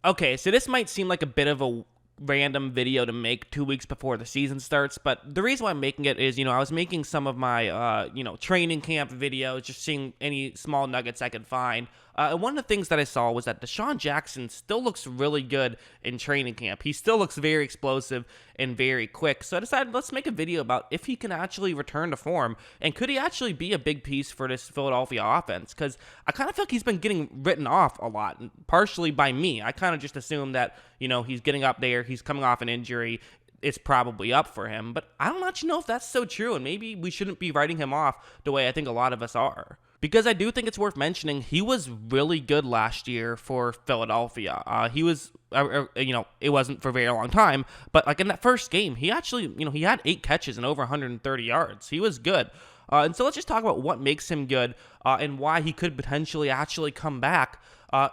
Okay, so this might seem like a bit of a random video to make 2 weeks before the season starts, but the reason why I'm making it is, I was making some of my, training camp videos, just seeing any small nuggets I could find. And one of the things that I saw was that Desean Jackson still looks really good in training camp. He still looks very explosive and very quick. So I decided let's make a video about if he can actually return to form and could he actually be a big piece for this Philadelphia offense? Because I kind of feel like he's been getting written off a lot, partially by me. I kind of just assumed that, he's getting up there, he's coming off an injury, it's probably up for him. But I don't actually know if that's so true, and maybe we shouldn't be writing him off the way I think a lot of us are. Because I do think it's worth mentioning, he was really good last year for Philadelphia. He was, it wasn't for a very long time, but like in that first game, he actually, he had 8 catches and over 130 yards. He was good. And so let's just talk about what makes him good and why he could potentially actually come back.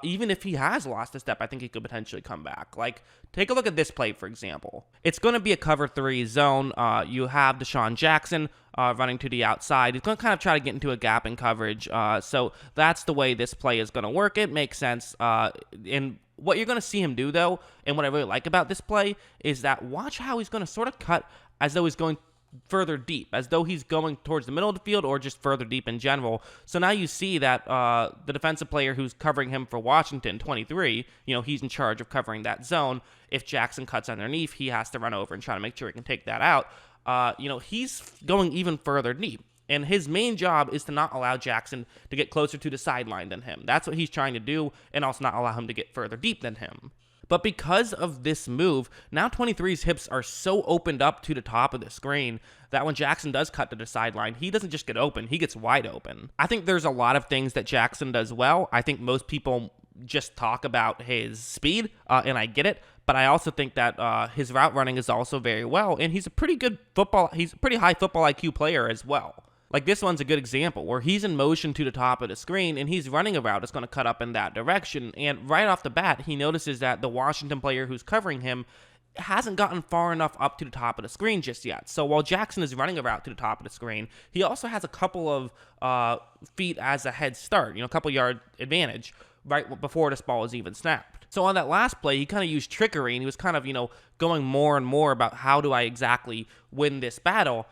Even if he has lost a step, I think he could potentially come back. Like, take a look at this play, for example. It's going to be a cover 3 zone. You have Desean Jackson running to the outside. He's going to kind of try to get into a gap in coverage. So that's the way this play is going to work. It makes sense. And what you're going to see him do, though, and what I really like about this play, is that watch how he's going to sort of cut as though he's going further deep, as though he's going towards the middle of the field or just further deep in general. So now you see that the defensive player who's covering him for Washington, 23, he's in charge of covering that zone. If Jackson cuts underneath, he has to run over and try to make sure he can take that out. He's going even further deep. And his main job is to not allow Jackson to get closer to the sideline than him. That's what he's trying to do, and also not allow him to get further deep than him. But because of this move, now 23's hips are so opened up to the top of the screen that when Jackson does cut to the sideline, he doesn't just get open, he gets wide open. I think there's a lot of things that Jackson does well. I think most people just talk about his speed, and I get it. But I also think that his route running is also very well, and he's a pretty high football IQ player as well. Like this one's a good example where he's in motion to the top of the screen and he's running a route that's going to cut up in that direction. And right off the bat, he notices that the Washington player who's covering him hasn't gotten far enough up to the top of the screen just yet. So while Jackson is running a route to the top of the screen, he also has a couple of feet as a head start, a couple yard advantage right before this ball is even snapped. So on that last play, he kind of used trickery and he was kind of, going more and more about how do I exactly win this battle.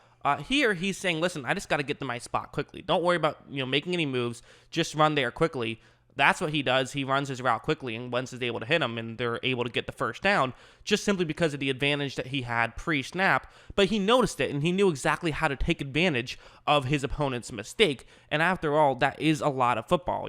Here, he's saying, listen, I just got to get to my spot quickly. Don't worry about, making any moves. Just run there quickly. That's what he does. He runs his route quickly, and Wentz is able to hit him, and they're able to get the first down just simply because of the advantage that he had pre-snap. But he noticed it, and he knew exactly how to take advantage of his opponent's mistake. And after all, that is a lot of football.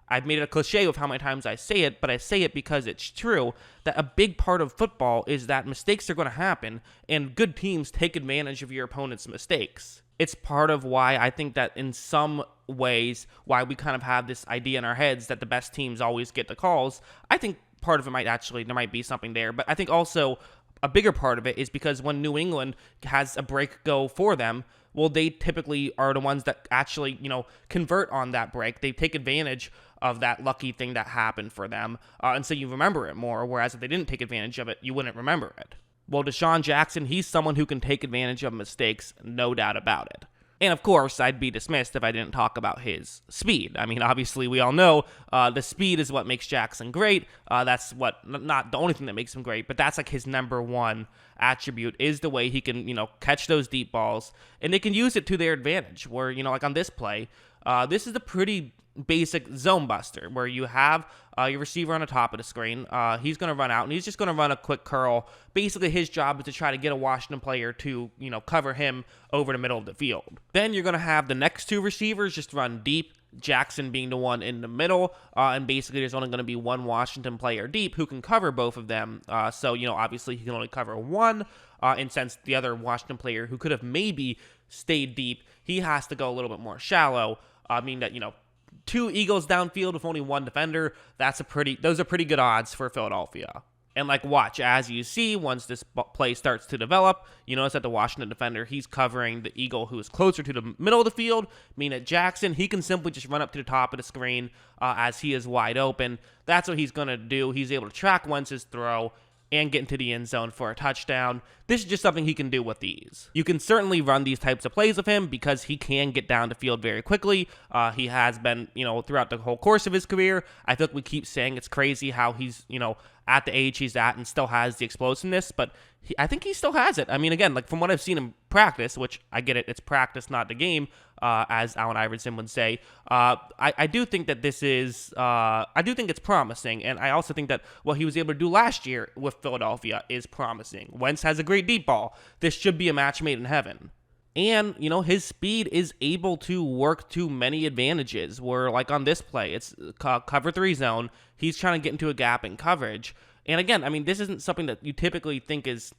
I've made it a cliche of how many times I say it, but I say it because it's true that a big part of football is that mistakes are going to happen, and good teams take advantage of your opponent's mistakes. It's part of why I think that in some ways, why we kind of have this idea in our heads that the best teams always get the calls. I think part of it there might be something there, but I think also a bigger part of it is because when New England has a break go for them, well, they typically are the ones that actually, convert on that break. They take advantage of that lucky thing that happened for them, and so you remember it more, whereas if they didn't take advantage of it, you wouldn't remember it. Well, Desean Jackson, he's someone who can take advantage of mistakes, no doubt about it. And of course, I'd be dismissed if I didn't talk about his speed. I mean, obviously, we all know the speed is what makes Jackson great. That's not the only thing that makes him great, but that's like his number one attribute is the way he can, catch those deep balls, and they can use it to their advantage. Where, like on this play, this is a pretty basic zone buster where you have your receiver on the top of the screen. He's going to run out, and he's just going to run a quick curl. Basically, his job is to try to get a Washington player to, cover him over the middle of the field. Then you're going to have the next 2 receivers just run deep, Jackson being the one in the middle, and basically there's only going to be one Washington player deep who can cover both of them. So, obviously he can only cover one, and since the other Washington player who could have maybe stayed deep, he has to go a little bit more shallow, meaning that, 2 Eagles downfield with only 1 defender, those are pretty good odds for Philadelphia. And watch, as you see, once this play starts to develop, you notice that the Washington defender, he's covering the Eagle who is closer to the middle of the field, meaning that Jackson, he can simply just run up to the top of the screen as he is wide open. That's what he's going to do. He's able to track Wentz's throw, and get into the end zone for a touchdown. This is just something he can do with ease. You can certainly run these types of plays with him because he can get down the field very quickly. He has been, throughout the whole course of his career. I feel like we keep saying it's crazy how he's, at the age he's at and still has the explosiveness, but I think he still has it. I mean, again, like from what I've seen him practice, which I get it, it's practice, not the game, as Allen Iverson would say. I do think that this is, I do think it's promising, and I also think that what he was able to do last year with Philadelphia is promising. Wentz has a great deep ball. This should be a match made in heaven. And, his speed is able to work to many advantages, where, like on this play, it's cover 3 zone. He's trying to get into a gap in coverage. And again, I mean, this isn't something that you typically think is,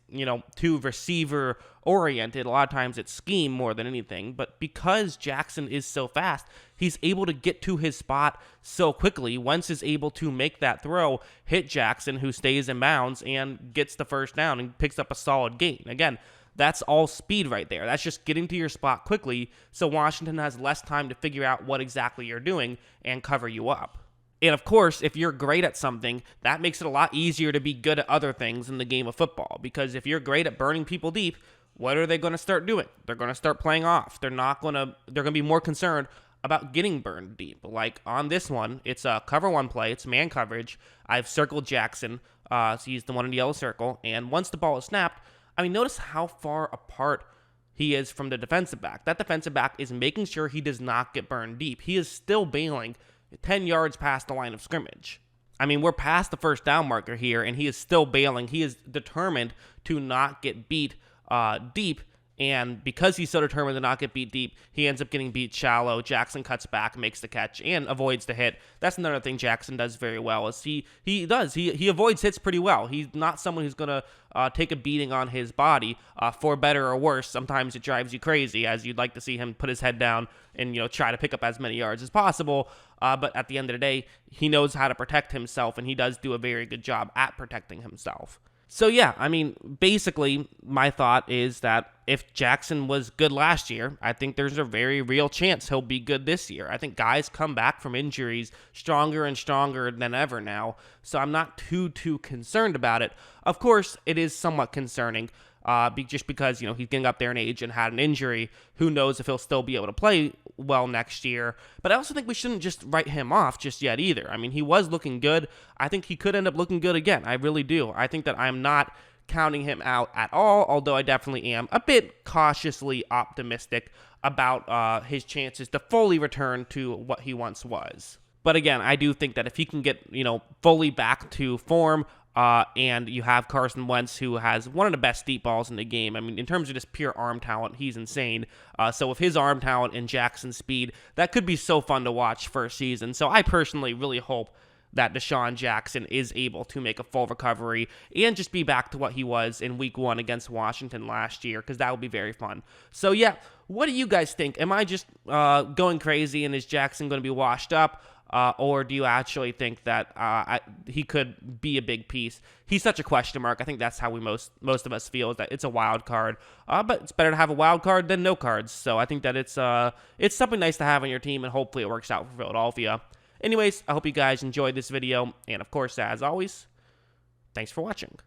too receiver-oriented. A lot of times it's scheme more than anything. But because Jackson is so fast, he's able to get to his spot so quickly. Wentz is able to make that throw, hit Jackson, who stays in bounds, and gets the first down and picks up a solid gain. Again, that's all speed right there. That's just getting to your spot quickly, so Washington has less time to figure out what exactly you're doing and cover you up. And of course, if you're great at something, that makes it a lot easier to be good at other things in the game of football. Because if you're great at burning people deep, what are they going to start doing? They're going to start playing off. They're going to be more concerned about getting burned deep. Like on this one, it's a cover 1 play. It's man coverage. I've circled Jackson, so he's the one in the yellow circle. And once the ball is snapped, I mean, notice how far apart he is from the defensive back. That defensive back is making sure he does not get burned deep. He is still bailing 10 yards past the line of scrimmage. I mean, we're past the first down marker here, and he is still bailing. He is determined to not get beat deep, and because he's so determined to not get beat deep, he ends up getting beat shallow. Jackson cuts back, makes the catch, and avoids the hit. That's another thing Jackson does very well, is he avoids hits pretty well. He's not someone who's going to take a beating on his body, for better or worse. Sometimes it drives you crazy, as you'd like to see him put his head down and try to pick up as many yards as possible. But at the end of the day, he knows how to protect himself, and he does do a very good job at protecting himself. So yeah, I mean, basically, my thought is that if Jackson was good last year, I think there's a very real chance he'll be good this year. I think guys come back from injuries stronger and stronger than ever now, so I'm not too concerned about it. Of course, it is somewhat concerning, just because, he's getting up there in age and had an injury. Who knows if he'll still be able to play well next year. But I also think we shouldn't just write him off just yet either. I mean, he was looking good. I think he could end up looking good again. I really do. I think that I'm not counting him out at all, although I definitely am a bit cautiously optimistic about his chances to fully return to what he once was. But again, I do think that if he can get, fully back to form, and you have Carson Wentz, who has one of the best deep balls in the game. I mean, in terms of just pure arm talent, he's insane. So with his arm talent and Jackson's speed, that could be so fun to watch first season. So I personally really hope that Desean Jackson is able to make a full recovery and just be back to what he was in week 1 against Washington last year, because that would be very fun. So yeah, what do you guys think? Am I just going crazy, and is Jackson going to be washed up? Or do you actually think that he could be a big piece? He's such a question mark. I think that's how we most of us feel, is that it's a wild card. But it's better to have a wild card than no cards. So I think that it's something nice to have on your team, and hopefully it works out for Philadelphia. Anyways, I hope you guys enjoyed this video, and of course, as always, thanks for watching.